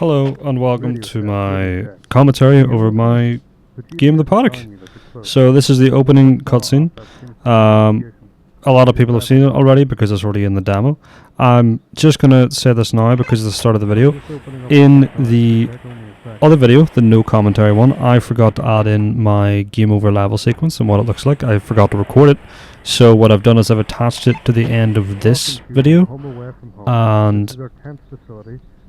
Hello and welcome to my commentary over my game, The Paddock. So this is the opening cutscene. A lot of people have seen it already because it's already in the demo. I'm just going to say this now because it's the start of the video. In the other video, the no commentary one, I forgot to add in my game over level sequence and what it looks like. I forgot to record it. So what I've done is I've attached it to the end of this video. And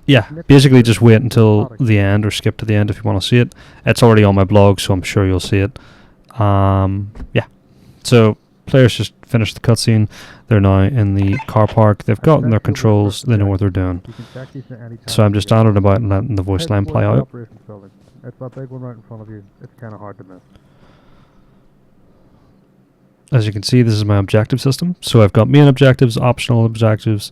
yeah, basically just wait until the end or skip to the end if you want to see it. It's already on my blog, so I'm sure you'll see it. Yeah. So players just finished the cutscene. They're now in the car park. They've gotten their controls. They know what they're doing. So I'm just standing about and letting the voice line play out. It's that big one right in front of you. It's kind of hard to miss. As you can see, this is my objective system. So I've got main objectives, optional objectives,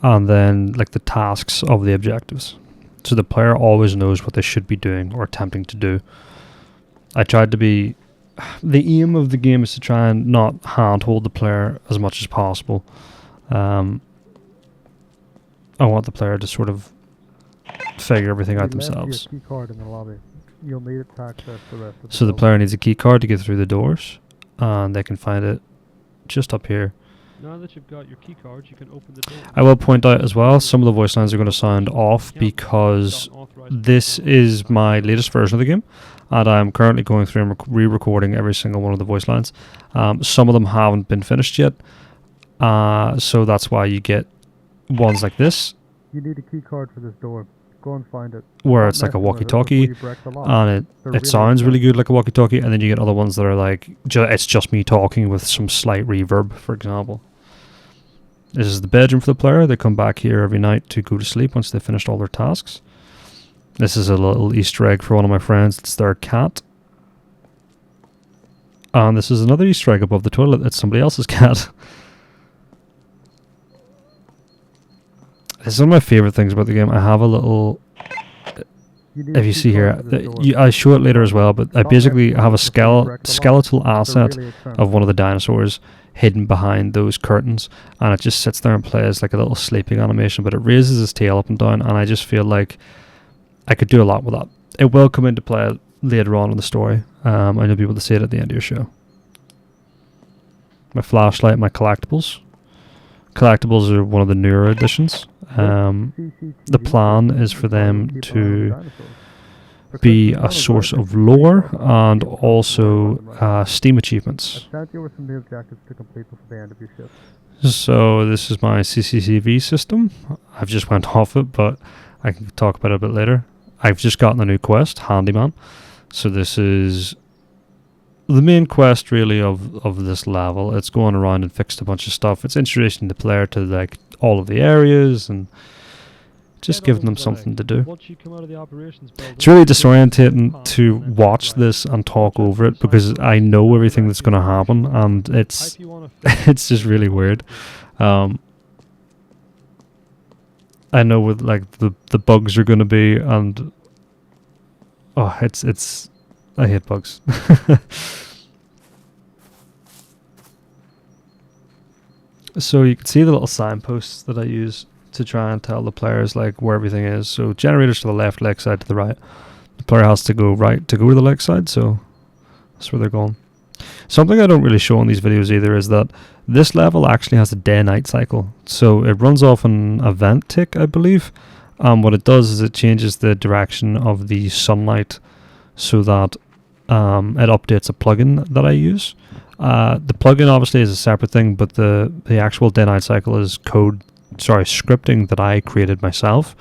and then like the tasks of the objectives. So the player always knows what they should be doing or attempting to do. I tried to be... The aim of the game is to try and not handhold the player as much as possible. I want the player to sort of figure everything out themselves. So the player needs a key card to get through the doors, and they can find it just up here. Now that you've got your key cards, you can open the door. I will point out as well, some of the voice lines are going to sound off because this is my latest version of the game, and I'm currently going through and re-recording every single one of the voice lines. Some of them haven't been finished yet, so that's why you get ones like this. You need a key card for this door. Go and find it. Where it's like a walkie-talkie, and it sounds really good like a walkie-talkie, and then you get other ones that are like, it's just me talking with some slight reverb, for example. This is the bedroom for the player. They come back here every night to go to sleep once they've finished all their tasks. This is a little Easter egg for one of my friends. It's their cat. And this is another Easter egg above the toilet. It's somebody else's cat. This is one of my favorite things about the game. I have a little... If you see here, I show it later as well, but I basically have a skeletal asset of one of the dinosaurs hidden behind those curtains, and it just sits there and plays like a little sleeping animation, but it raises its tail up and down, and I just feel like I could do a lot with that. It will come into play later on in the story, and you'll be able to see it at the end of your show. My flashlight, my collectibles. Collectibles are one of the newer additions. The plan is for them to be a source of lore and also Steam achievements. So this is my CCTV system. I've just went off it, but I can talk about it a bit later. I've just gotten a new quest, Handyman. So this is the main quest really of this level. It's going around and fixed a bunch of stuff. It's introducing the player to like all of the areas and just giving them something to do. It's really disorientating to watch this and talk over it because I know everything that's going to happen, and it's it's just really weird. I know what like the bugs are going to be, and oh, it's I hate bugs. So you can see the little signposts that I use to try and tell the players like where everything is. So generators to the left, leg side to the right. The player has to go right to go to the leg side, so that's where they're going. Something I don't really show in these videos either is that this level actually has a day-night cycle. So it runs off an event tick, I believe. What it does is it changes the direction of the sunlight so that it updates a plugin that I use. The plugin obviously is a separate thing, but the actual day-night cycle is scripting that I created myself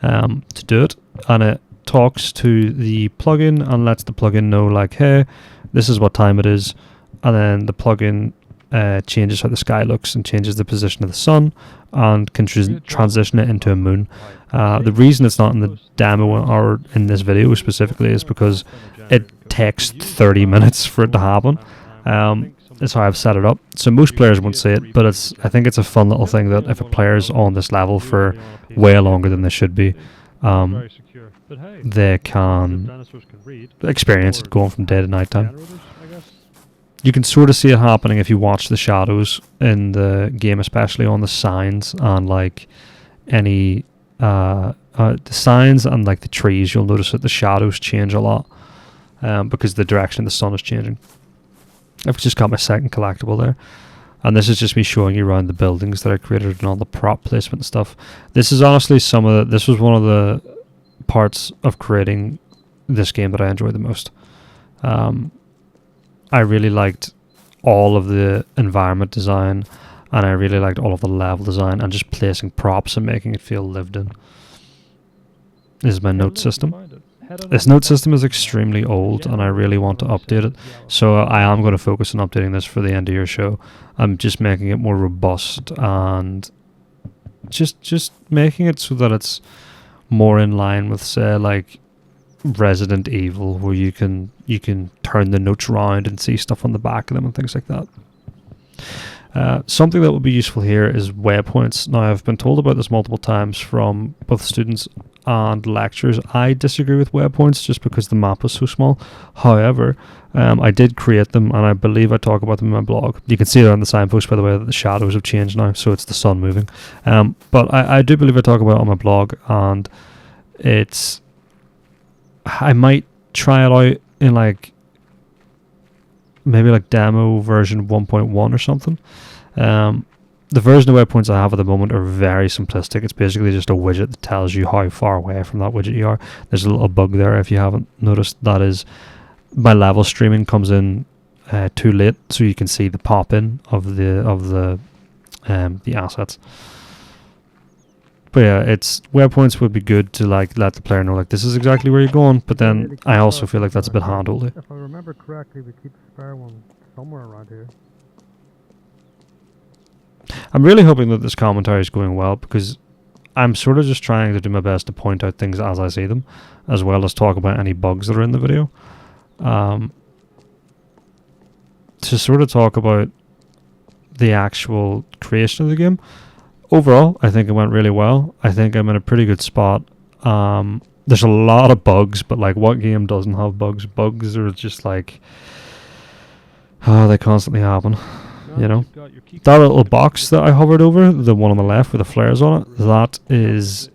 to do it, and it talks to the plugin and lets the plugin know like, hey, this is what time it is, and then the plugin changes how the sky looks and changes the position of the sun and can transition it into a moon. The reason it's not in the demo or in this video specifically is because it takes 30 minutes for it to happen. That's how I've set it up. So most players won't see it, but I think it's a fun little thing that if a player's on this level for way longer than they should be, they can experience it going from day to night time. You can sort of see it happening if you watch the shadows in the game, especially on the signs and like any the signs and like the trees, you'll notice that the shadows change a lot because the direction of the sun is changing. I've just got my second collectible there. And this is just me showing you around the buildings that I created and all the prop placement and stuff. This is honestly this was one of the parts of creating this game that I enjoyed the most. I really liked all of the environment design, and I really liked all of the level design and just placing props and making it feel lived in. This is my note system. This note system is extremely old and I really want to update it. So I am going to focus on updating this for the end of your show. I'm just making it more robust and just making it so that it's more in line with, say, like Resident Evil, where you can turn the notes around and see stuff on the back of them and things like that. Something that would be useful here is waypoints. Now, I've been told about this multiple times from both students and lecturers. I disagree with waypoints just because the map is so small. However, I did create them, and I believe I talk about them in my blog. You can see there on the signpost, by the way, that the shadows have changed now, so it's the sun moving. But I do believe I talk about it on my blog, and I might try it out in like maybe like demo version 1.1 or something. The version of waypoints I have at the moment are very simplistic. It's basically just a widget that tells you how far away from that widget you are. There's a little bug there if you haven't noticed. That is, my level streaming comes in too late, so you can see the pop in of the assets. But yeah, waypoints would be good to like let the player know like this is exactly where you're going. But then I also feel like that's a bit handholdy. If I remember correctly, we keep the spare one somewhere around here. I'm really hoping that this commentary is going well, because I'm sort of just trying to do my best to point out things as I see them, as well as talk about any bugs that are in the video. To sort of talk about the actual creation of the game. Overall, I think it went really well. I think I'm in a pretty good spot. There's a lot of bugs, but like, what game doesn't have bugs? Bugs are just like, they constantly happen. You know, that little box that I hovered over, the one on the left with the flares on it, that is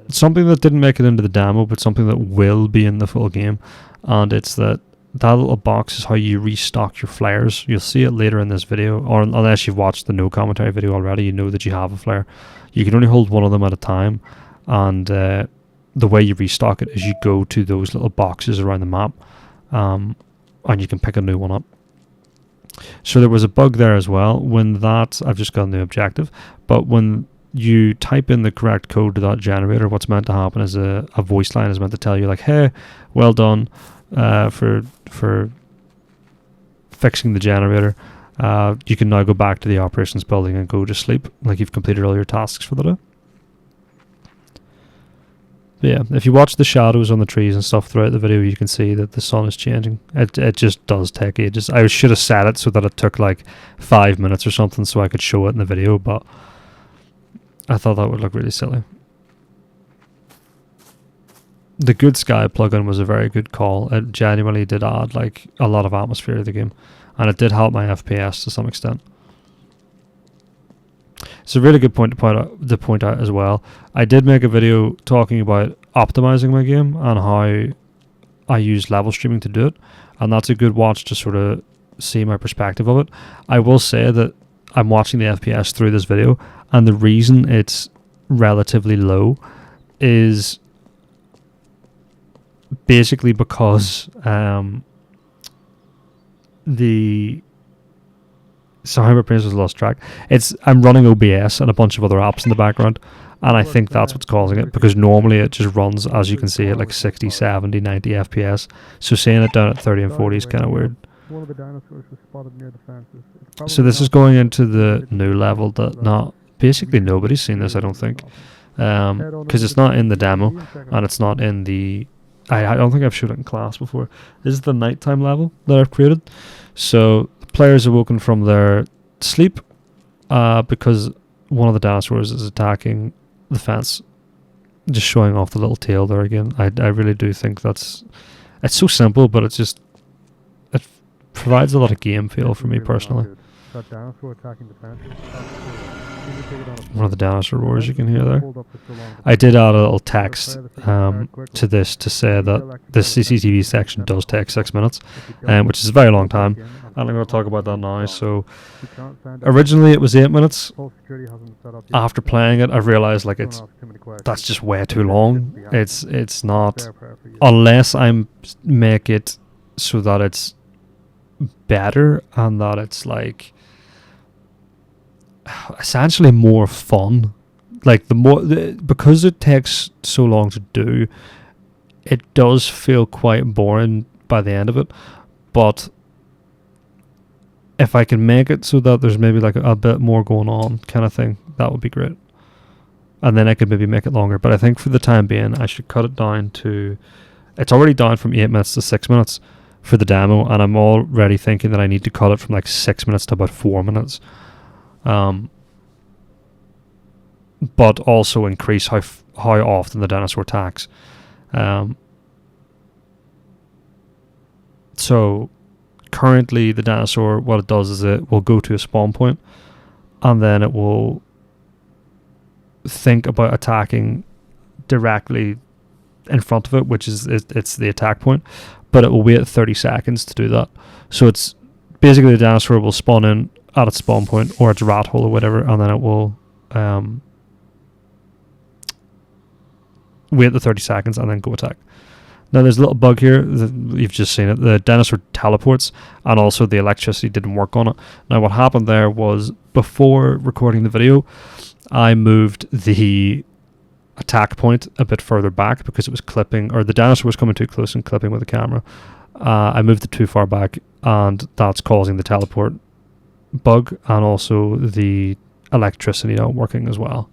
something that didn't make it into the demo, but something that will be in the full game. And it's that little box is how you restock your flares. You'll see it later in this video, or unless you've watched the no commentary video already, you know that you have a flare. You can only hold one of them at a time, and the way you restock it is you go to those little boxes around the map, and you can pick a new one up. So there was a bug there as well. I've just got a new objective, but when you type in the correct code to that generator, what's meant to happen is a voice line is meant to tell you like, hey, well done for fixing the generator. You can now go back to the operations building and go to sleep, like you've completed all your tasks for the day. But yeah, if you watch the shadows on the trees and stuff throughout the video, you can see that the sun is changing. It just does take ages. I should have set it so that it took like 5 minutes or something so I could show it in the video, but I thought that would look really silly. The Good Sky plugin was a very good call. It genuinely did add like a lot of atmosphere to the game, and it did help my FPS to some extent. It's a really good point to point out as well. I did make a video talking about optimizing my game and how I use level streaming to do it, and that's a good watch to sort of see my perspective of it. I will say that I'm watching the FPS through this video, and the reason it's relatively low is basically because sorry, my brain was lost track. I'm running OBS and a bunch of other apps in the background, and I think that's what's causing it, because normally it just runs, as you can see, at like 60, 70, 90 FPS. So seeing it down at 30 and 40 is kind of weird. One of the dinosaurs was spotted near the fences. So this is going into the new level that basically nobody's seen this, I don't think, because it's not in the demo and it's not in the. I don't think I've showed it in class before. This is the nighttime level that I've created. So the players are woken from their sleep because one of the dinosaurs is attacking the fence, just showing off the little tail there again. I really do think it's so simple, but it provides a lot of game feel for me personally. That dinosaur attacking the fence. When you take it on a one of the dinosaur roars you can hear there. hold up for so long, I did add a little text fire the signal quickly. to this to say You that will activate this it CCTV after section 10 does take 6 minutes, If you don't, which is a very long go back time. in And I'm going to talk about that now. So You can't find it. originally it was 8 minutes. Full security hasn't set up yet. After playing it, I realized like Don't it's ask too many questions. that's just way too It long. shouldn't be happening. It's not, Fair prayer for you. unless I'm make it so that it's better and that it's like essentially more fun. Like because it takes so long to do, it does feel quite boring by the end of it. But if I can make it so that there's maybe like a bit more going on kind of thing, that would be great. And then I could maybe make it longer. But I think for the time being, I should cut it down to, it's already down from 8 minutes to 6 minutes for the demo, and I'm already thinking that I need to cut it from like 6 minutes to about 4 minutes. But also increase how often the dinosaur attacks. So currently the dinosaur, what it does is it will go to a spawn point, and then it will think about attacking directly in front of it, which is it's the attack point, but it will wait 30 seconds to do that. So it's basically the dinosaur will spawn in at its spawn point or its rat hole or whatever, and then it will wait the 30 seconds and then go attack. Now there's a little bug here, you've just seen it, the dinosaur teleports and also the electricity didn't work on it. Now what happened there was, before recording the video, I moved the attack point a bit further back because it was clipping, or the dinosaur was coming too close and clipping with the camera. I moved it too far back, and that's causing the teleport bug and also the electricity not working as well.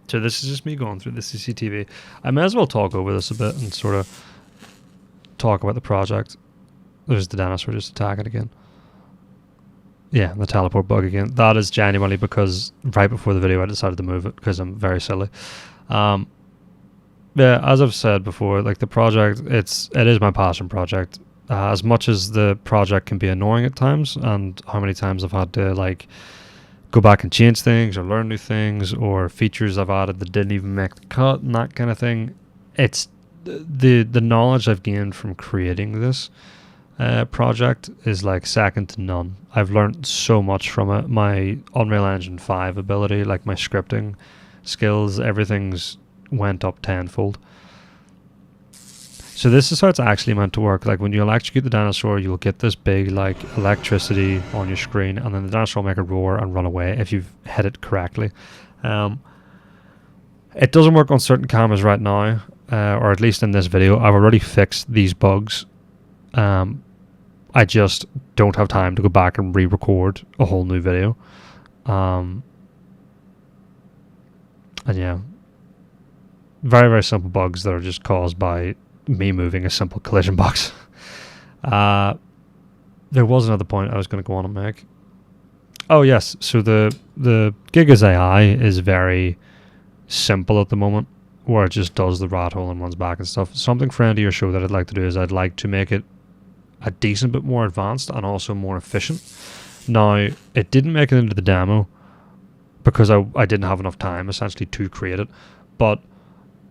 So this is just me going through the CCTV. I may as well talk over this a bit and sort of talk about the project. There's the dinosaur just attacking again. Yeah, the teleport bug again. That is genuinely because right before the video I decided to move it because I'm very silly. Yeah, as I've said before, like the project, it is my passion project. As much as the project can be annoying at times, and how many times I've had to like go back and change things or learn new things or features I've added that didn't even make the cut and that kind of thing. It's the knowledge I've gained from creating this project is like second to none. I've learned so much from it. My Unreal Engine 5 ability, like my scripting skills, everything's went up tenfold. So this is how it's actually meant to work. Like when you electrocute the dinosaur, you'll get this big like electricity on your screen, and then the dinosaur will make a roar and run away if you've hit it correctly. It doesn't work on certain cameras right now, or at least in this video. I've already fixed these bugs. I just don't have time to go back and re-record a whole new video. And yeah, very, very simple bugs that are just caused by me moving a simple collision box. There was another point I was going to go on and make. Oh yes, so the Giga's AI is very simple at the moment, where it just does the rat hole and runs back and stuff. Something for end of your show that I'd like to do is I'd like to make it a decent bit more advanced and also more efficient. Now, it didn't make it into the demo because I didn't have enough time essentially to create it, but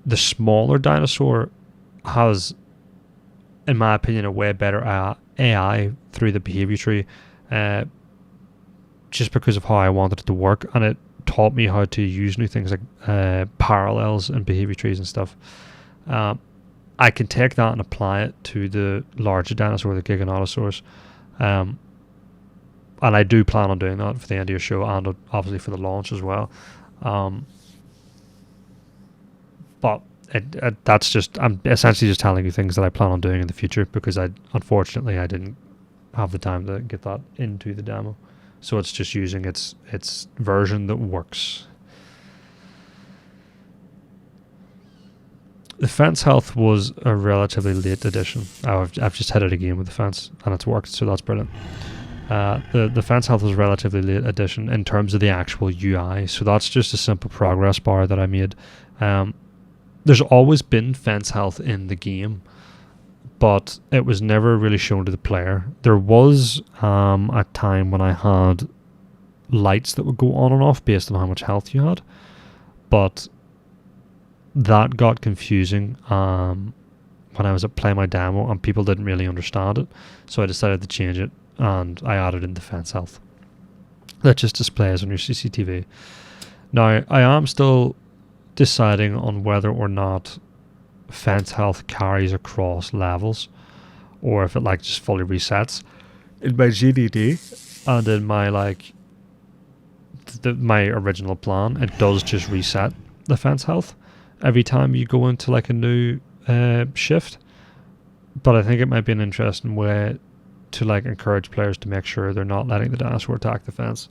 the smaller dinosaur has, in my opinion, a way better AI through the behavior tree, just because of how I wanted it to work, and it taught me how to use new things like parallels and behavior trees and stuff. I can take that and apply it to the larger dinosaur, the Giganotosaurus, and I do plan on doing that for the end of your show and obviously for the launch as well. But that's just, I'm essentially just telling you things that I plan on doing in the future, because unfortunately I didn't have the time to get that into the demo. So it's just using its version that works. The fence health was a relatively late addition. I've just hit it again with the fence and it's worked, so that's brilliant. The fence health was a relatively late addition in terms of the actual UI. So that's just a simple progress bar that I made. there's always been fence health in the game, but it was never really shown to the player. There was a time when I had lights that would go on and off based on how much health you had, but that got confusing when I was playing my demo and people didn't really understand it, so I decided to change it and I added in defense health that just displays on your CCTV. Now I am still deciding on whether or not fence health carries across levels or if it like just fully resets. In my GDD and in my like my original plan, it does just reset the fence health every time you go into like a new shift, but I think it might be an interesting way to like encourage players to make sure they're not letting the dinosaur attack the fence,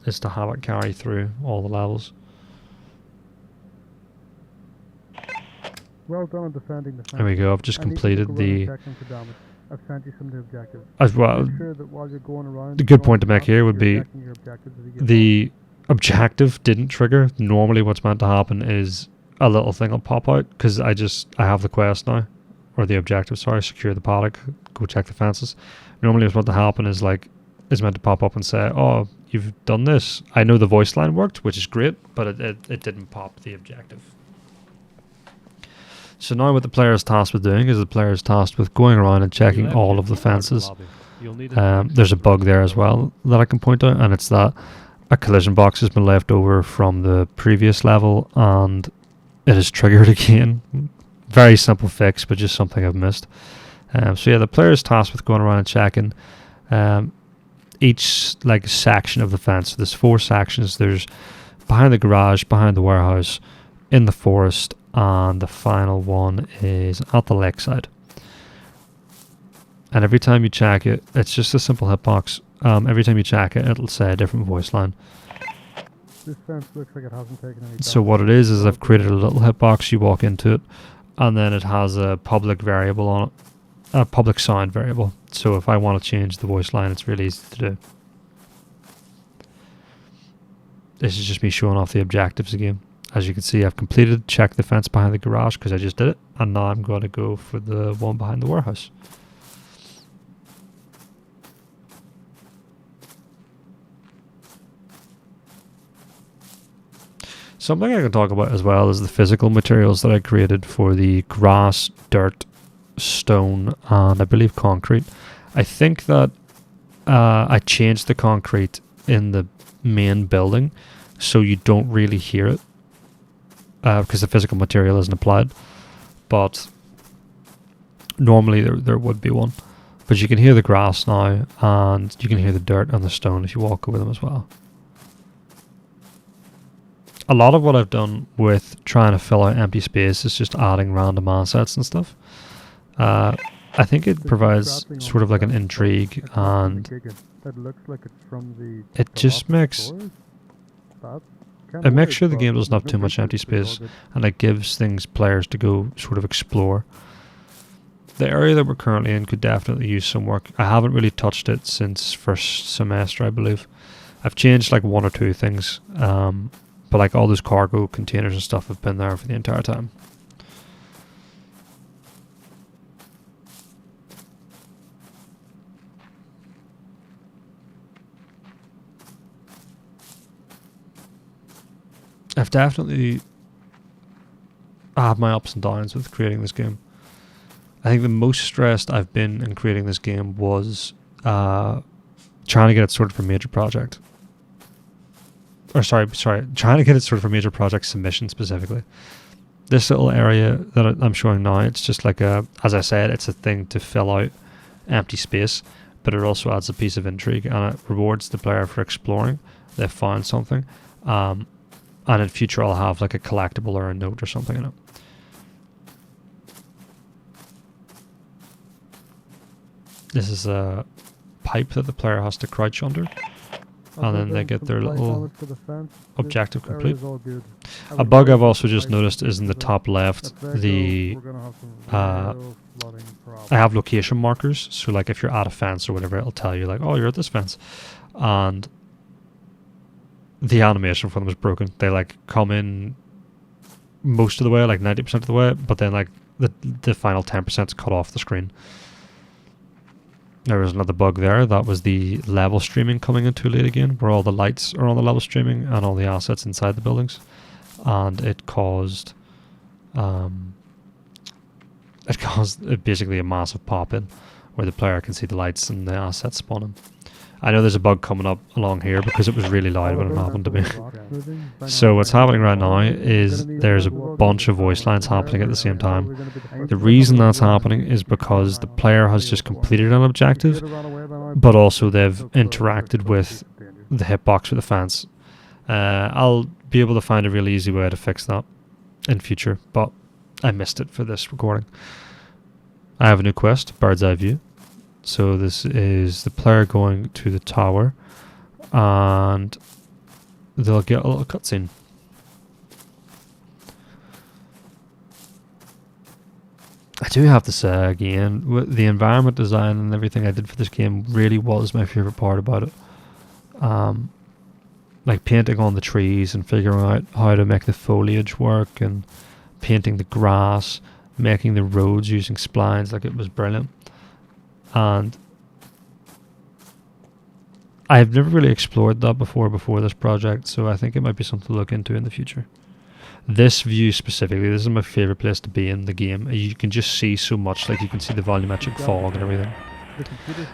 is to have it carry through all the levels. Well done on defending the fence. There we go. I've just completed the. I've sent you some of the objectives. As well, Make sure that while you're going around, the good point to make here would be you're checking your objectives as you get the objective didn't trigger. Normally what's meant to happen is a little thing will pop out because I have the quest now, or the objective, sorry, secure the paddock, go check the fences. Normally what's meant to happen is like, is meant to pop up and say, oh, you've done this. I know the voice line worked, which is great, but it didn't pop the objective. So now what the player is tasked with doing is the player is tasked with going around and checking all of the fences. There's a bug there as well that I can point out, and it's that a collision box has been left over from the previous level and it is triggered again. Very simple fix, but just something I've missed. So yeah, the player is tasked with going around and checking each like section of the fence. So there's 4 sections. There's behind the garage, behind the warehouse, in the forest, and the final one is at the lakeside. And every time you check it, it's just a simple hitbox. Every time you check it, it'll say a different voice line. This fence looks like it hasn't taken any damage. So what it is I've created a little hitbox. You walk into it, and then it has a public variable on it, a public sound variable. So if I want to change the voice line, it's really easy to do. This is just me showing off the objectives again. As you can see, I've completed check the fence behind the garage because I just did it, and now I'm going to go for the one behind the warehouse. Something I can talk about as well is the physical materials that I created for the grass, dirt, stone, and I believe concrete. I think that I changed the concrete in the main building so you don't really hear it because the physical material isn't applied, but normally there would be one. But you can hear the grass now, and you can hear the dirt and the stone if you walk over them as well. A lot of what I've done with trying to fill out empty space is just adding random assets and stuff. I think it provides sort of like an intrigue, and that looks like it's from it just makes sure the game doesn't have too much empty space, and it gives things players to go sort of explore. The area that we're currently in could definitely use some work. I haven't really touched it since first semester, I believe. I've changed like 1 or 2 things, but like all those cargo containers and stuff have been there for the entire time. I've definitely had my ups and downs with creating this game. I think the most stressed I've been in creating this game was trying to get it sorted for major project. Or sorry, trying to get it sorted for major project submission specifically. This little area that I'm showing now, it's just like as I said, it's a thing to fill out empty space, but it also adds a piece of intrigue, and it rewards the player for exploring. They've found something. And in future I'll have like a collectible or a note or something in it. This is a pipe that the player has to crouch under, and then they get their little objective complete. A bug I've also just noticed is in the top left, I have location markers, so like if you're at a fence or whatever, it'll tell you like, oh, you're at this fence, and the animation for them is broken. They like come in most of the way, like 90% of the way, but then like the final 10% is cut off the screen. There was another bug there. That was the level streaming coming in too late again, where all the lights are on the level streaming and all the assets inside the buildings, and it caused basically a massive pop in where the player can see the lights and the assets spawning. I know there's a bug coming up along here because it was really loud when it happened to me. So what's happening right now is there's a bunch of voice lines happening at the same time. The reason that's happening is because the player has just completed an objective, but also they've interacted with the hitbox with the fence. I'll be able to find a really easy way to fix that in future, but I missed it for this recording. I have a new quest, Bird's Eye View. So this is the player going to the tower, and they'll get a little cutscene. I do have to say again, the environment design and everything I did for this game really was my favourite part about it. Like painting on the trees and figuring out how to make the foliage work, and painting the grass, making the roads using splines, like it was brilliant. And I've never really explored that before this project, so I think it might be something to look into in the future. This view specifically, this is my favourite place to be in the game. You can just see so much, like you can see the volumetric fog and everything.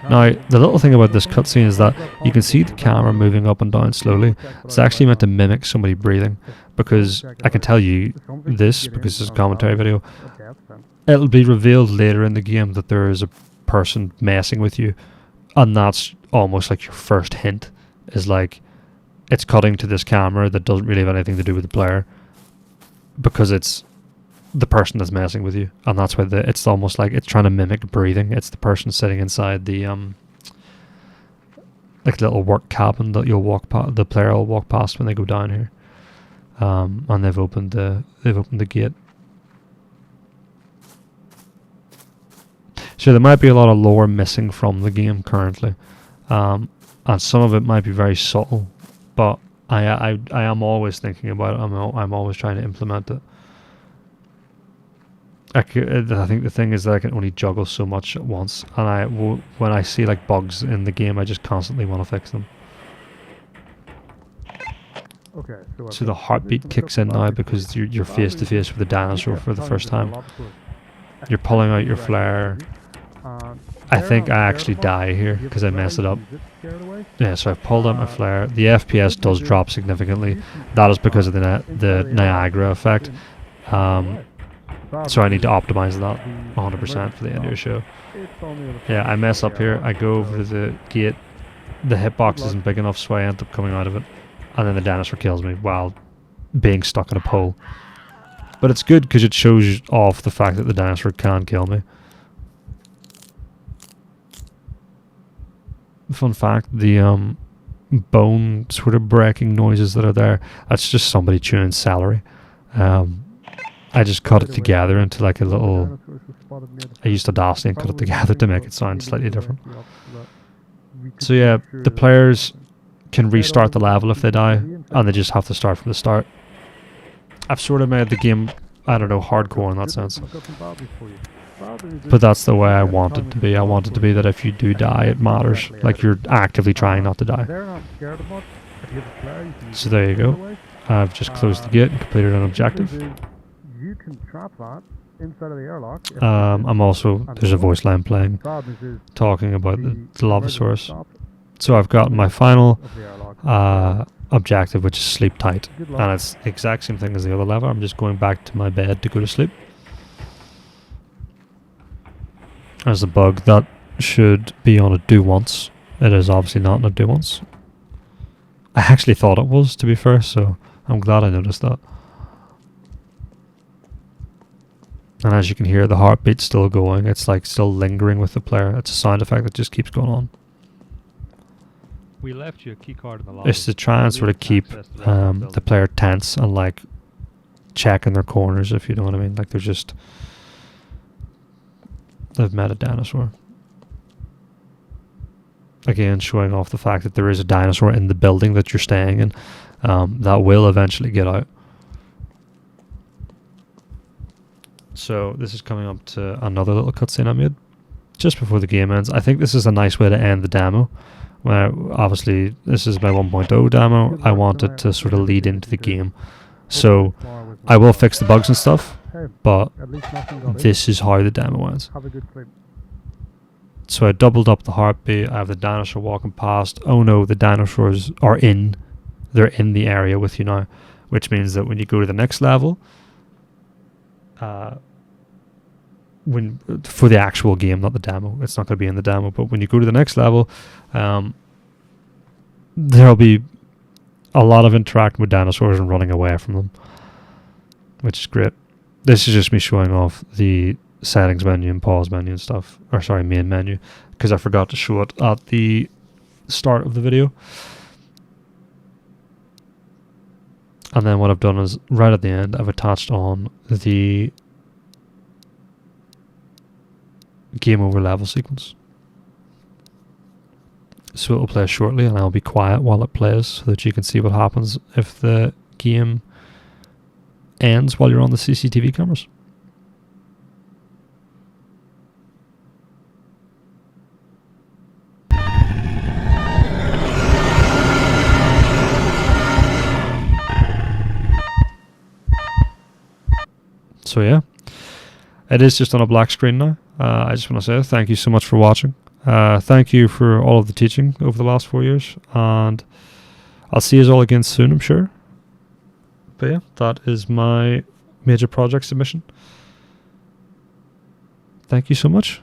Now, the little thing about this cutscene is that you can see the camera moving up and down slowly. It's actually meant to mimic somebody breathing, because I can tell you this, because it's a commentary video, it'll be revealed later in the game that there is a person messing with you, and that's almost like your first hint, is like it's cutting to this camera that doesn't really have anything to do with the player, because it's the person that's messing with you, and that's why it's almost like it's trying to mimic breathing. It's the person sitting inside the like little work cabin that you'll walk past, the player will walk past when they go down here, and they've opened the gate. So there might be a lot of lore missing from the game currently, and some of it might be very subtle, but I am always thinking about it. I'm always trying to implement it. I think the thing is that I can only juggle so much at once, and when I see like bugs in the game, I just constantly want to fix them. Okay, So the heartbeat kicks in now because you're face to face with a dinosaur for the first time. You're pulling out your flare. I think I actually die here because I messed it up. Yeah, so I pulled out my flare. The FPS does drop significantly. That is because of the Niagara effect. So I need to optimize that 100% for the end of the show. Yeah, I mess up here. I go over to the gate. The hitbox isn't big enough, so I end up coming out of it. And then the dinosaur kills me while being stuck in a pole. But it's good because it shows off the fact that the dinosaur can kill me. Fun fact, the bone sort of breaking noises that are there, that's just somebody chewing celery. I just cut it together into like a little... I used Audacity and cut it together to make it sound slightly different. So yeah, the players can restart the level if they die, and they just have to start from the start. I've sort of made the game, I don't know, hardcore in that sense. But that's the way I want it to be. I want it to be that if you do die, it matters. Like you're actively trying not to die. So there you go. I've just closed the gate and completed an objective. You can trap that inside of the airlock. I'm also, there's a voice line playing, talking about the Dilophosaurus. So I've got my final objective, which is sleep tight. And it's the exact same thing as the other level. I'm just going back to my bed to go to sleep. There's a bug that should be on a do once. It is obviously not on a do once. I actually thought it was, to be fair, so I'm glad I noticed that. And as you can hear, the heartbeat's still going. It's like still lingering with the player. It's a sound effect that just keeps going on. We left you a key card in the lobby. It's to try and sort of keep the player tense and like checking their corners, if you know what I mean. Like they're just... They've met a dinosaur. Again, showing off the fact that there is a dinosaur in the building that you're staying in. That will eventually get out. So this is coming up to another little cutscene I made just before the game ends. I think this is a nice way to end the demo. Where obviously this is my 1.0 demo. I want it to sort of lead into the game. So I will fix the bugs and stuff, Hey, but at least nothing got in. this is how the demo ends. Have a good sleep. So I doubled up the heartbeat. I have the dinosaur walking past. Oh no, the dinosaurs are in. They're in the area with you now, which means that when you go to the next level, when for the actual game, not the demo, it's not going to be in the demo. But when you go to the next level, there'll be a lot of interacting with dinosaurs and running away from them, which is great. This is just me showing off the settings menu and pause menu and stuff, or sorry, main menu, because I forgot to show it at the start of the video. And then what I've done is right at the end I've attached on the game over level sequence, so it'll play shortly and I'll be quiet while it plays so that you can see what happens if the game ends while you're on the CCTV cameras. So yeah, it is just on a black screen now. I just want to say thank you so much for watching. Thank you for all of the teaching over the last 4 years, and I'll see you all again soon, I'm sure. But yeah, that is my major project submission. Thank you so much.